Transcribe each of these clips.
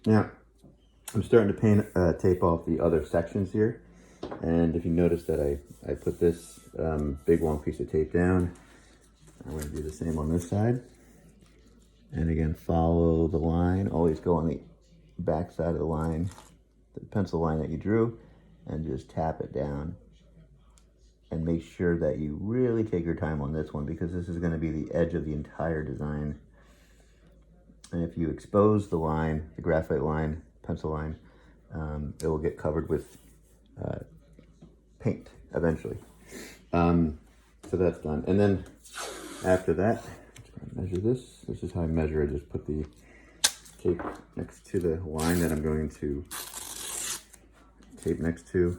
Now, I'm starting to tape off the other sections here. And if you notice that I put this big long piece of tape down, I'm going to do the same on this side. And again, follow the line. Always go on the back side of the line, the pencil line that you drew, and just tap it down. And make sure that you really take your time on this one, because this is going to be the edge of the entire design. And if you expose the line, the graphite line, pencil line, it will get covered with paint eventually. So that's done. And then after that, I'm measure this. This is how I measure. I just put the tape next to the line that I'm going to tape next to.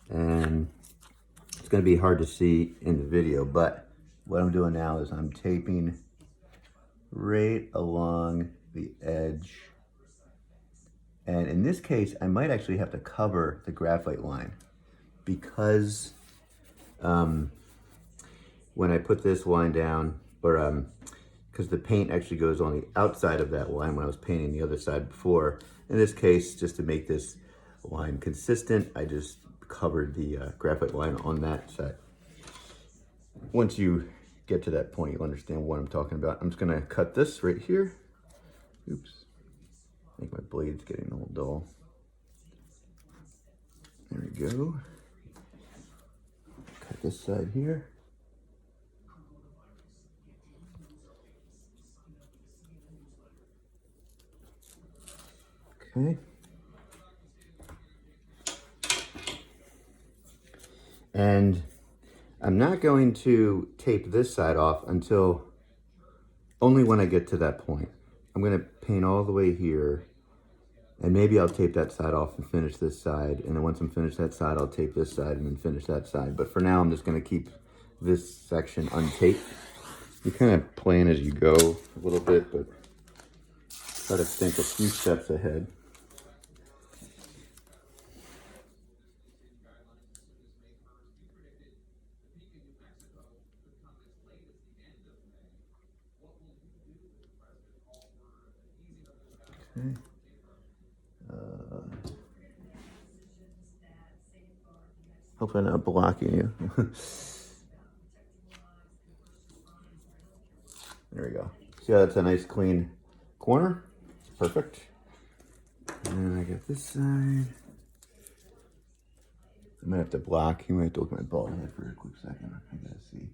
And it's going to be hard to see in the video, but what I'm doing now is I'm taping right along the edge. And in this case, I might actually have to cover the graphite line, because when I put this line down, or because the paint actually goes on the outside of that line when I was painting the other side before. In this case, just to make this line consistent, I just covered the graphite line on that side. Once you get to that point, you'll understand what I'm talking about. I'm just gonna cut this right here. Oops, I think my blade's getting a little dull. There we go. Cut this side here. Okay. And I'm not going to tape this side off until only when I get to that point. I'm going to paint all the way here, and maybe I'll tape that side off and finish this side. And then once I'm finished that side, I'll tape this side and then finish that side. But for now, I'm just going to keep this section untaped. You kind of plan as you go a little bit, but try to think a few steps ahead. Okay. Hope I'm not blocking you. There we go. See how that's a nice clean corner? Perfect. And then I got this side. I might have to block. You might have to look at my bald head for a quick second. I gotta see.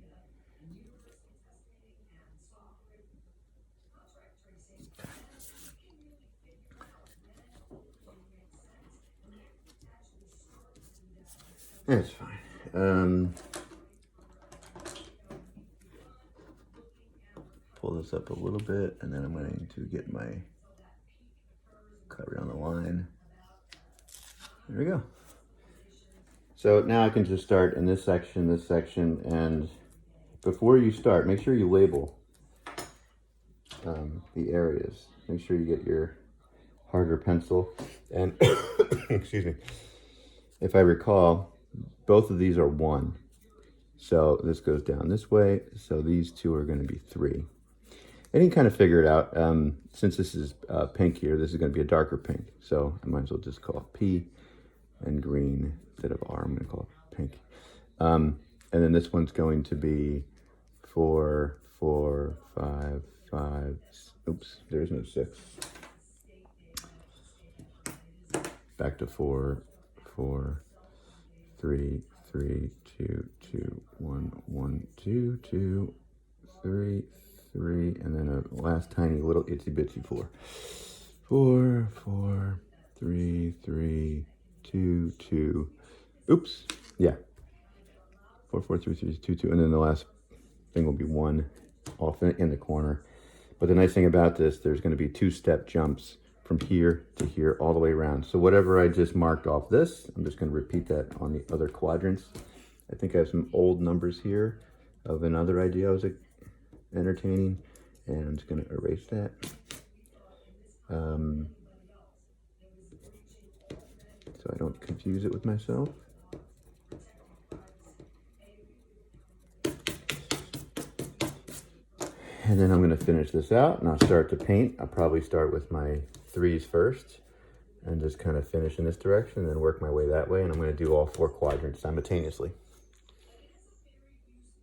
That's fine. Pull this up a little bit, and then I'm going to get my cut around the line. There we go. So now I can just start in this section, and before you start, make sure you label the areas. Make sure you get your harder pencil. And excuse me, if I recall, both of these are 1. So this goes down this way. So these two are going to be 3. I didn't kind of figure it out. Since this is pink here, this is going to be a darker pink. So I might as well just call it P, and green instead of R, I'm going to call it pink. And then this one's going to be 4, 4, 5, 5. Oops, there's no 6. Back to 4, 4, 3, 3, 2, 2, 1, 1, 2, 2, 3, 3, and then a last tiny little itsy bitsy 4. 4, 4, 3, 3, 2, 2. Oops, yeah. 4, 4, 3, 3, 2, 2, and then the last thing will be 1 off in the corner. But the nice thing about this, there's going to be 2-step jumps from here to here all the way around. So whatever I just marked off this, I'm just going to repeat that on the other quadrants. I think I have some old numbers here of another idea I was entertaining, and I'm just going to erase that. So I don't confuse it with myself. And then I'm going to finish this out, and I'll start to paint. I'll probably start with my 3s first and just kind of finish in this direction and then work my way that way. And I'm going to do all 4 quadrants simultaneously.